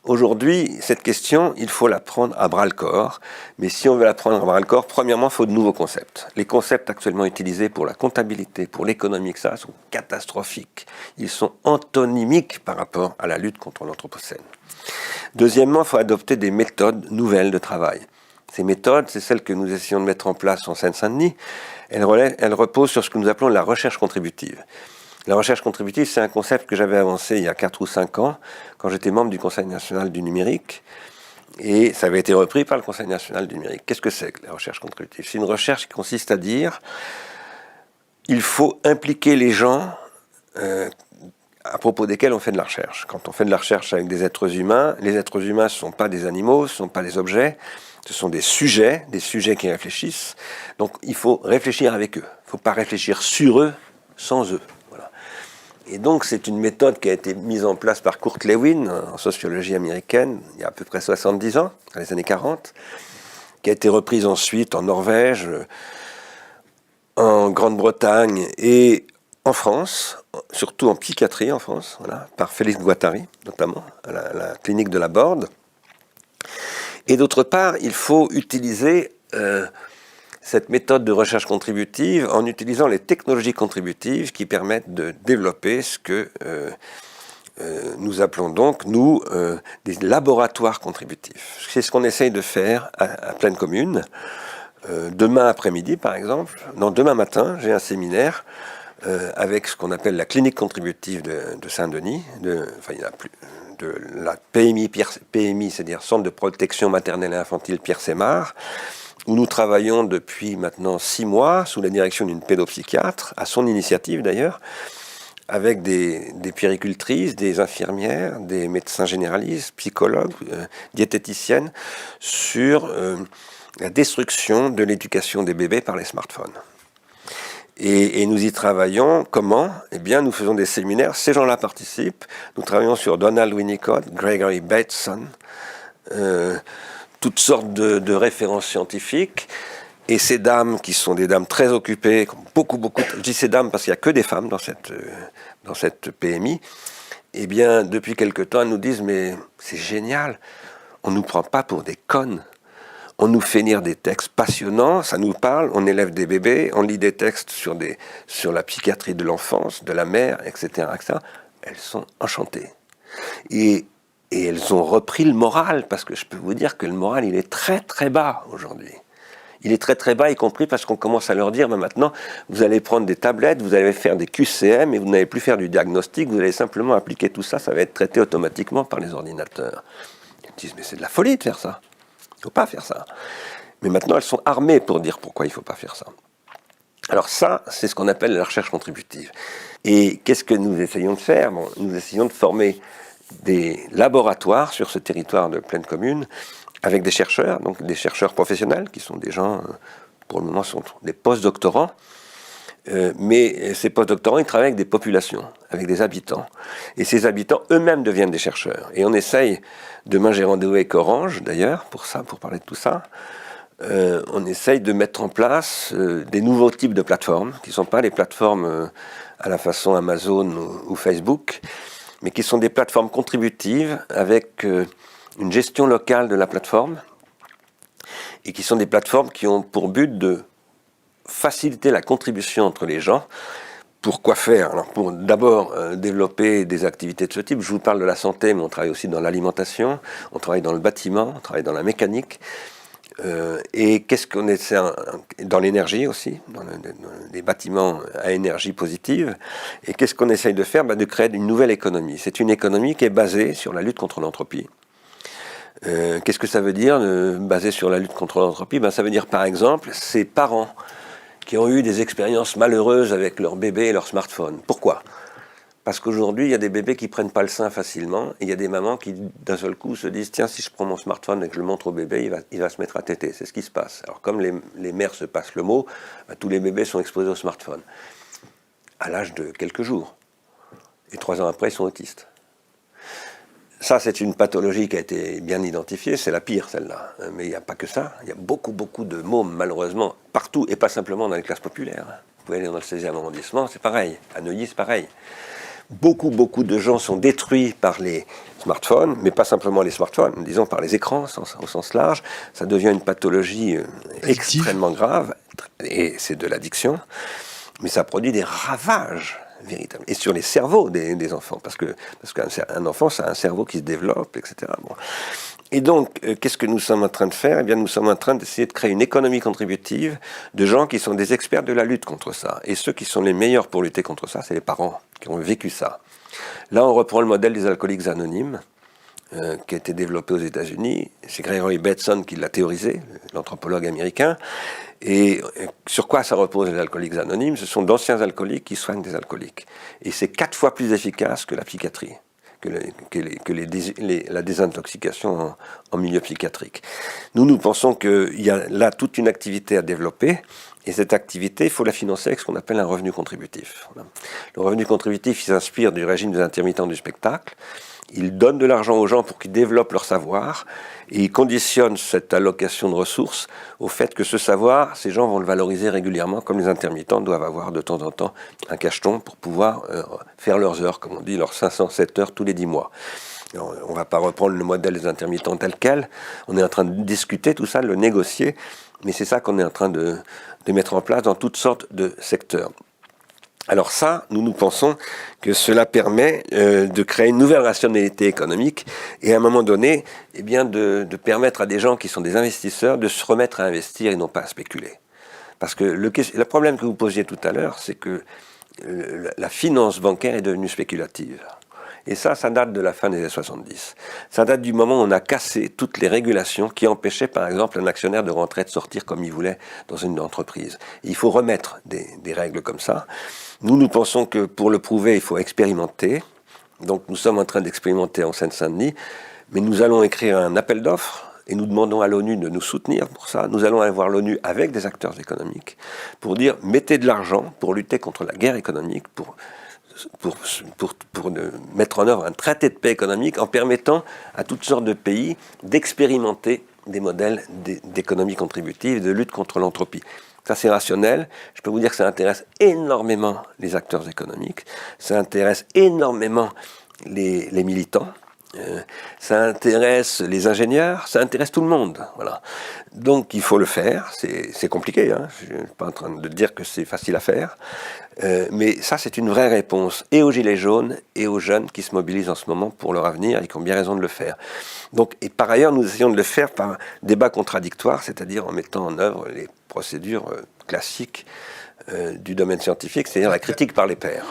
Aujourd'hui, cette question, il faut la prendre à bras-le-corps. Mais si on veut la prendre à bras-le-corps, premièrement, il faut de nouveaux concepts. Les concepts actuellement utilisés pour la comptabilité, pour l'économie, ça, sont catastrophiques. Ils sont antonymiques par rapport à la lutte contre l'anthropocène. Deuxièmement, il faut adopter des méthodes nouvelles de travail. Ces méthodes, c'est celles que nous essayons de mettre en place en Seine-Saint-Denis. Elles reposent sur ce que nous appelons la recherche contributive. La recherche contributive, c'est un concept que j'avais avancé il y a 4 ou 5 ans, quand j'étais membre du Conseil national du numérique, et ça avait été repris par le Conseil national du numérique. Qu'est-ce que c'est que la recherche contributive? C'est une recherche qui consiste à dire il faut impliquer les gens à propos desquels on fait de la recherche. Quand on fait de la recherche avec des êtres humains, les êtres humains, ce ne sont pas des animaux, ce ne sont pas des objets, ce sont des sujets qui réfléchissent. Donc il faut réfléchir avec eux. Il ne faut pas réfléchir sur eux, sans eux. Et donc, c'est une méthode qui a été mise en place par Kurt Lewin, en sociologie américaine, il y a à peu près 70 ans, dans les années 40, qui a été reprise ensuite en Norvège, en Grande-Bretagne et en France, surtout en psychiatrie en France, voilà, par Félix Guattari, notamment, à la clinique de la Borde. Et d'autre part, il faut utiliser cette méthode de recherche contributive en utilisant les technologies contributives qui permettent de développer ce que nous appelons donc, nous, des laboratoires contributifs. C'est ce qu'on essaye de faire à Pleine Commune. Demain après-midi, par exemple, non, demain matin, j'ai un séminaire avec ce qu'on appelle la clinique contributive de Saint-Denis, enfin il n'y en a plus, de la PMI, c'est-à-dire Centre de protection maternelle et infantile Pierre Sémard, où nous travaillons depuis maintenant 6 mois, sous la direction d'une pédopsychiatre, à son initiative d'ailleurs, avec des puéricultrices, des infirmières, des médecins généralistes, psychologues, diététiciennes, sur la destruction de l'éducation des bébés par les smartphones. Et nous y travaillons, comment? Eh bien, nous faisons des séminaires, ces gens-là participent, nous travaillons sur Donald Winnicott, Gregory Bateson, toutes sortes de références scientifiques, et ces dames qui sont des dames très occupées, beaucoup, je dis ces dames parce qu'il n'y a que des femmes dans cette PMI, eh bien, depuis quelque temps, elles nous disent, mais c'est génial, on ne nous prend pas pour des connes, on nous fait lire des textes passionnants, ça nous parle, on élève des bébés, on lit des textes sur la psychiatrie de l'enfance, de la mère, etc., etc. Elles sont enchantées. Et elles ont repris le moral, parce que je peux vous dire que le moral, il est très très bas aujourd'hui. Il est très très bas, y compris parce qu'on commence à leur dire, mais maintenant, vous allez prendre des tablettes, vous allez faire des QCM, et vous n'allez plus faire du diagnostic, vous allez simplement appliquer tout ça, ça va être traité automatiquement par les ordinateurs. Ils disent, mais c'est de la folie de faire ça. Il ne faut pas faire ça. Mais maintenant, elles sont armées pour dire pourquoi il ne faut pas faire ça. Alors ça, c'est ce qu'on appelle la recherche contributive. Et qu'est-ce que nous essayons de faire? Nous essayons de former des laboratoires sur ce territoire de Pleine Commune avec des chercheurs, donc des chercheurs professionnels qui sont des gens, pour le moment, sont des post-doctorants. Mais ces post-doctorants, ils travaillent avec des populations, avec des habitants. Et ces habitants eux-mêmes deviennent des chercheurs. Et on essaye, demain j'ai rendez-vous avec Orange d'ailleurs, pour parler de tout ça, on essaye de mettre en place des nouveaux types de plateformes, qui ne sont pas les plateformes à la façon Amazon ou Facebook, mais qui sont des plateformes contributives avec une gestion locale de la plateforme, et qui sont des plateformes qui ont pour but de faciliter la contribution entre les gens. Pour quoi faire? Alors pour d'abord développer des activités de ce type. Je vous parle de la santé, mais on travaille aussi dans l'alimentation, on travaille dans le bâtiment, on travaille dans la mécanique. Et qu'est-ce qu'on essaie dans l'énergie aussi, dans les bâtiments à énergie positive. Et qu'est-ce qu'on essaye de faire? De créer une nouvelle économie. C'est une économie qui est basée sur la lutte contre l'entropie. Qu'est-ce que ça veut dire, basé sur la lutte contre l'entropie? Ça veut dire par exemple ces parents qui ont eu des expériences malheureuses avec leur bébé et leur smartphone. Pourquoi? Parce qu'aujourd'hui, il y a des bébés qui ne prennent pas le sein facilement, et il y a des mamans qui, d'un seul coup, se disent « Tiens, si je prends mon smartphone et que je le montre au bébé, il va se mettre à téter. » C'est ce qui se passe. Alors, comme les mères se passent le mot, tous les bébés sont exposés au smartphone, à l'âge de quelques jours. Et 3 ans après, ils sont autistes. Ça, c'est une pathologie qui a été bien identifiée, c'est la pire, celle-là. Mais il n'y a pas que ça. Il y a beaucoup de mômes, malheureusement, partout, et pas simplement dans les classes populaires. Vous pouvez aller dans le 16e arrondissement, c'est pareil. À Neuilly, c'est pareil. Beaucoup de gens sont détruits par les smartphones, mais pas simplement les smartphones, disons par les écrans au sens large. Ça devient une pathologie extrêmement grave, et c'est de l'addiction, mais ça produit des ravages véritables, et sur les cerveaux des enfants, parce qu'un enfant, ça a un cerveau qui se développe, etc. Bon. Et donc, qu'est-ce que nous sommes en train de faire? Eh bien, nous sommes en train d'essayer de créer une économie contributive de gens qui sont des experts de la lutte contre ça. Et ceux qui sont les meilleurs pour lutter contre ça, c'est les parents qui ont vécu ça. Là, on reprend le modèle des alcooliques anonymes, qui a été développé aux États-Unis. C'est Gregory Bateson qui l'a théorisé, l'anthropologue américain. Et sur quoi ça repose, les alcooliques anonymes? Ce sont d'anciens alcooliques qui soignent des alcooliques. Et c'est 4 fois plus efficace que la psychiatrie, la désintoxication en milieu psychiatrique. Nous pensons qu'il y a là toute une activité à développer, et cette activité, il faut la financer avec ce qu'on appelle un revenu contributif. Le revenu contributif, il s'inspire du régime des intermittents du spectacle. Il donne de l'argent aux gens pour qu'ils développent leur savoir, et il conditionne cette allocation de ressources au fait que ce savoir, ces gens vont le valoriser régulièrement, comme les intermittents doivent avoir de temps en temps un cacheton pour pouvoir faire leurs heures, comme on dit, leurs 507 heures tous les 10 mois. Alors, on ne va pas reprendre le modèle des intermittents tel quel, on est en train de discuter tout ça, de le négocier, mais c'est ça qu'on est en train de mettre en place dans toutes sortes de secteurs. Alors ça, nous pensons que cela permet de créer une nouvelle rationalité économique et à un moment donné, eh bien de permettre à des gens qui sont des investisseurs de se remettre à investir et non pas à spéculer. Parce que le problème que vous posiez tout à l'heure, c'est que la finance bancaire est devenue spéculative. Et ça date de la fin des années 70. Ça date du moment où on a cassé toutes les régulations qui empêchaient, par exemple, un actionnaire de rentrer et de sortir comme il voulait dans une entreprise. Et il faut remettre des règles comme ça. Nous pensons que pour le prouver, il faut expérimenter. Donc nous sommes en train d'expérimenter en Seine-Saint-Denis, mais nous allons écrire un appel d'offres et nous demandons à l'ONU de nous soutenir pour ça. Nous allons aller voir l'ONU avec des acteurs économiques pour dire mettez de l'argent pour lutter contre la guerre économique, pour mettre en œuvre un traité de paix économique en permettant à toutes sortes de pays d'expérimenter des modèles d'économie contributive, de lutte contre l'entropie. Ça, c'est rationnel. Je peux vous dire que ça intéresse énormément les acteurs économiques, ça intéresse énormément les militants, ça intéresse les ingénieurs, ça intéresse tout le monde. Voilà. Donc il faut le faire, c'est compliqué, hein. Je ne suis pas en train de dire que c'est facile à faire, mais ça c'est une vraie réponse et aux gilets jaunes et aux jeunes qui se mobilisent en ce moment pour leur avenir et qui ont bien raison de le faire. Donc, et par ailleurs, nous essayons de le faire par un débat contradictoire, c'est-à-dire en mettant en œuvre les procédures classiques du domaine scientifique, c'est-à-dire la critique par les pairs.